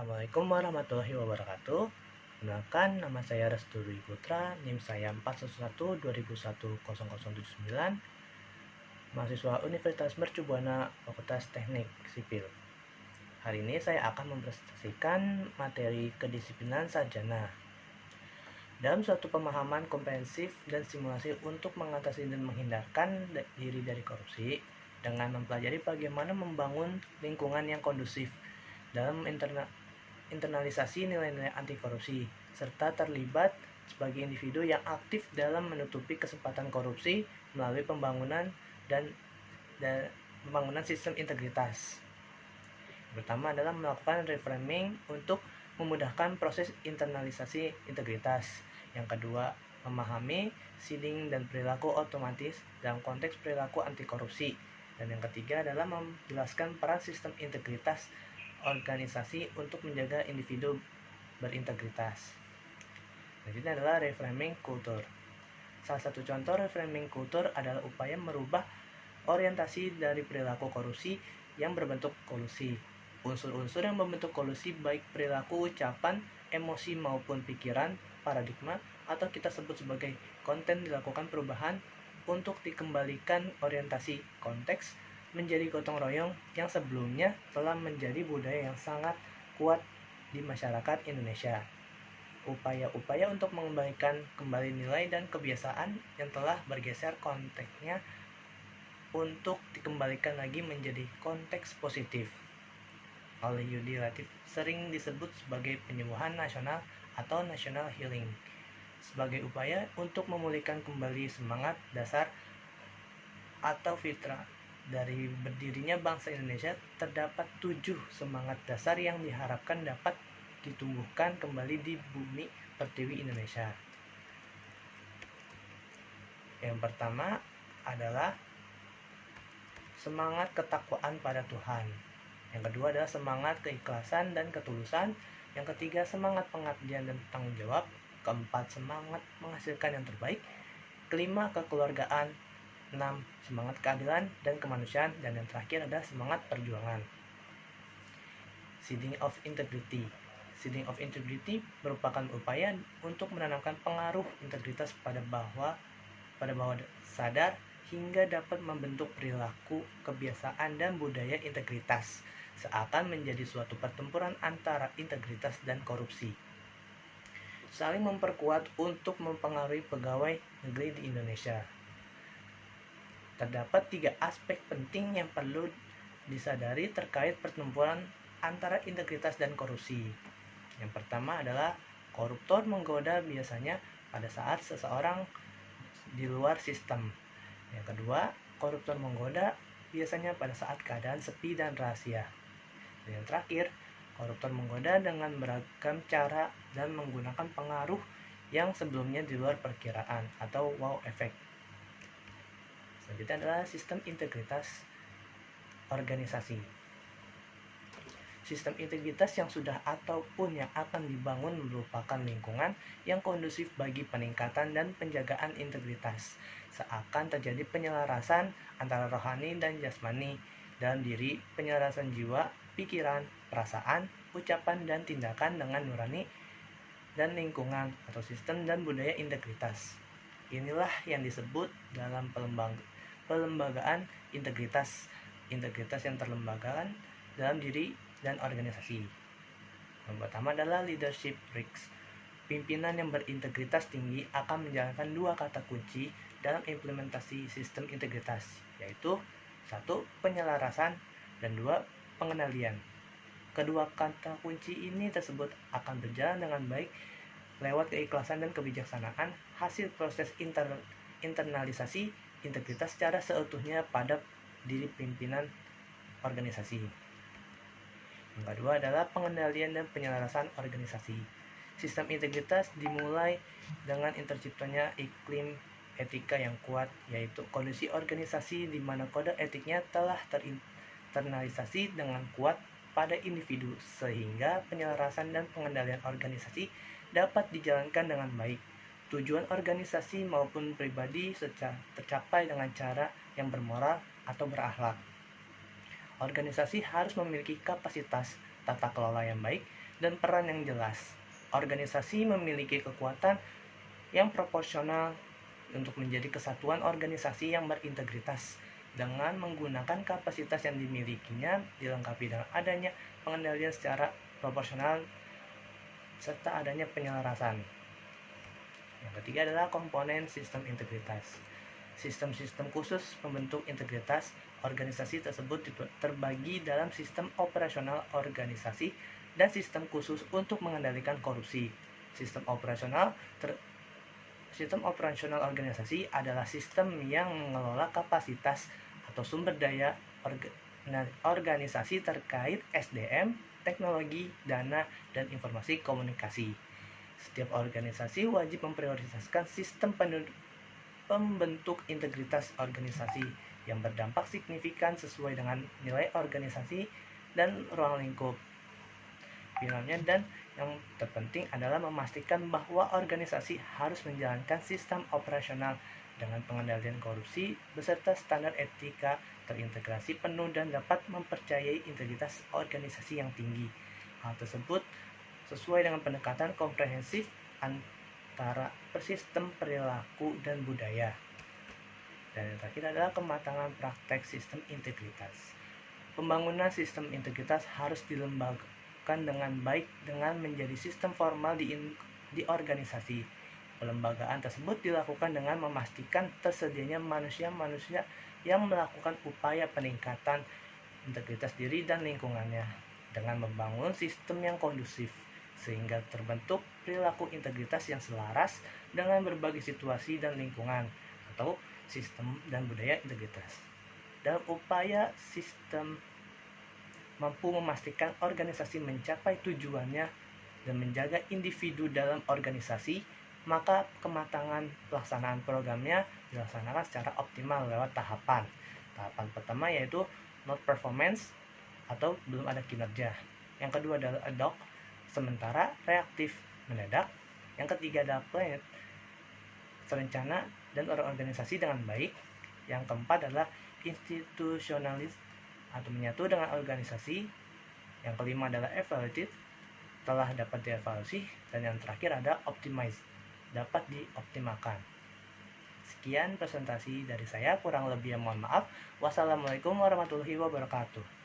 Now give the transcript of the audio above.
Assalamualaikum warahmatullahi wabarakatuh. Perkenalkan, nama saya Restu Dwi Putra, NIM saya 411-2001-0079, mahasiswa Universitas Mercu Buana, Fakultas Teknik Sipil. Hari ini saya akan mempresentasikan materi kedisiplinan sarjana. Dalam suatu pemahaman komprehensif dan simulasi untuk mengatasi dan menghindarkan diri dari korupsi, dengan mempelajari bagaimana membangun lingkungan yang kondusif dalam internalisasi nilai-nilai anti korupsi, serta terlibat sebagai individu yang aktif dalam menutupi kesempatan korupsi melalui pembangunan sistem integritas. Pertama adalah melakukan reframing untuk memudahkan proses internalisasi integritas. Yang kedua, memahami seeding dan perilaku otomatis dalam konteks perilaku anti korupsi. Dan yang ketiga adalah menjelaskan peran sistem integritas organisasi untuk menjaga individu berintegritas. Selanjutnya adalah reframing kultur. Salah satu contoh reframing kultur adalah upaya merubah orientasi dari perilaku korupsi yang berbentuk kolusi. Unsur-unsur yang membentuk kolusi baik perilaku, ucapan, emosi maupun pikiran, paradigma, atau kita sebut sebagai konten dilakukan perubahan untuk dikembalikan orientasi konteks menjadi gotong royong yang sebelumnya telah menjadi budaya yang sangat kuat di masyarakat Indonesia. Upaya-upaya untuk mengembalikan kembali nilai dan kebiasaan yang telah bergeser konteksnya untuk dikembalikan lagi menjadi konteks positif. Oleh Yudi Latif sering disebut sebagai penyembuhan nasional atau national healing. Sebagai upaya untuk memulihkan kembali semangat dasar atau fitrah dari berdirinya bangsa Indonesia, terdapat 7 semangat dasar yang diharapkan dapat ditumbuhkan kembali di bumi pertiwi Indonesia. Yang pertama adalah semangat ketakwaan pada Tuhan. Yang kedua adalah semangat keikhlasan dan ketulusan. Yang ketiga, semangat pengabdian dan tanggung jawab. Keempat, semangat menghasilkan yang terbaik. Kelima, kekeluargaan. 6. Semangat keadilan dan kemanusiaan. Dan yang terakhir adalah semangat perjuangan. Seeding of integrity. Seeding of integrity merupakan upaya untuk menanamkan pengaruh integritas pada bawah sadar hingga dapat membentuk perilaku, kebiasaan, dan budaya integritas, seakan menjadi suatu pertempuran antara integritas dan korupsi. Saling memperkuat untuk mempengaruhi pegawai negeri di Indonesia. Terdapat 3 aspek penting yang perlu disadari terkait pertempuran antara integritas dan korupsi. Yang pertama adalah koruptor menggoda biasanya pada saat seseorang di luar sistem. Yang kedua, koruptor menggoda biasanya pada saat keadaan sepi dan rahasia. Dan yang terakhir, koruptor menggoda dengan beragam cara dan menggunakan pengaruh yang sebelumnya di luar perkiraan atau wow effect. Selanjutnya adalah sistem integritas organisasi. Sistem integritas yang sudah ataupun yang akan dibangun merupakan lingkungan yang kondusif bagi peningkatan dan penjagaan integritas, seakan terjadi penyelarasan antara rohani dan jasmani dalam diri, penyelarasan jiwa, pikiran, perasaan, ucapan, dan tindakan dengan nurani dan lingkungan atau sistem dan budaya integritas. Inilah yang disebut dalam pelembagaan integritas yang terlembagakan dalam diri dan organisasi. Yang pertama adalah leadership risks. Pimpinan yang berintegritas tinggi akan menjalankan 2 kata kunci dalam implementasi sistem integritas, yaitu 1. Penyelarasan dan 2. Pengendalian. Kedua kata kunci ini tersebut akan berjalan dengan baik lewat keikhlasan dan kebijaksanaan hasil proses internalisasi integritas secara seutuhnya pada diri pimpinan organisasi. Yang kedua adalah pengendalian dan penyelarasan organisasi. Sistem integritas dimulai dengan terciptanya iklim etika yang kuat, yaitu kondisi organisasi di mana kode etiknya telah terinternalisasi dengan kuat pada individu, sehingga penyelarasan dan pengendalian organisasi dapat dijalankan dengan baik. Tujuan organisasi maupun pribadi tercapai dengan cara yang bermoral atau berakhlak. Organisasi harus memiliki kapasitas tata kelola yang baik, dan peran yang jelas. Organisasi memiliki kekuatan yang proporsional untuk menjadi kesatuan organisasi yang berintegritas dengan menggunakan kapasitas yang dimilikinya dilengkapi dengan adanya pengendalian secara proporsional serta adanya penyelarasan. Yang ketiga adalah komponen sistem integritas. Sistem-sistem khusus pembentuk integritas organisasi tersebut terbagi dalam sistem operasional organisasi dan sistem khusus untuk mengendalikan korupsi. Sistem operasional organisasi adalah sistem yang mengelola kapasitas atau sumber daya organisasi terkait SDM, teknologi, dana, dan informasi komunikasi. Setiap organisasi wajib memprioritaskan sistem pembentuk integritas organisasi yang berdampak signifikan sesuai dengan nilai organisasi dan ruang lingkup finalnya. Dan yang terpenting adalah memastikan bahwa organisasi harus menjalankan sistem operasional dengan pengendalian korupsi beserta standar etika terintegrasi penuh dan dapat mempercayai integritas organisasi yang tinggi. Hal tersebut sesuai dengan pendekatan komprehensif antara persistem perilaku dan budaya. Dan yang terakhir adalah kematangan praktek sistem integritas. Pembangunan sistem integritas harus dilembagakan dengan baik dengan menjadi sistem formal di organisasi. Pelembagaan tersebut dilakukan dengan memastikan tersedianya manusia-manusia yang melakukan upaya peningkatan integritas diri dan lingkungannya dengan membangun sistem yang kondusif sehingga terbentuk perilaku integritas yang selaras dengan berbagai situasi dan lingkungan atau sistem dan budaya integritas. Dalam upaya sistem mampu memastikan organisasi mencapai tujuannya dan menjaga individu dalam organisasi, maka kematangan pelaksanaan programnya dilaksanakan secara optimal lewat tahapan. Tahapan pertama yaitu not performance atau belum ada kinerja. Yang kedua adalah ad hoc, sementara, reaktif, mendadak. Yang ketiga adalah planned, terencana dan organisasi dengan baik. Yang keempat adalah institutionalis atau menyatu dengan organisasi. Yang kelima adalah evaluated, telah dapat dievaluasi. Dan yang terakhir ada optimize, dapat dioptimalkan. Sekian presentasi dari saya, kurang lebih mohon maaf. Wassalamualaikum warahmatullahi wabarakatuh.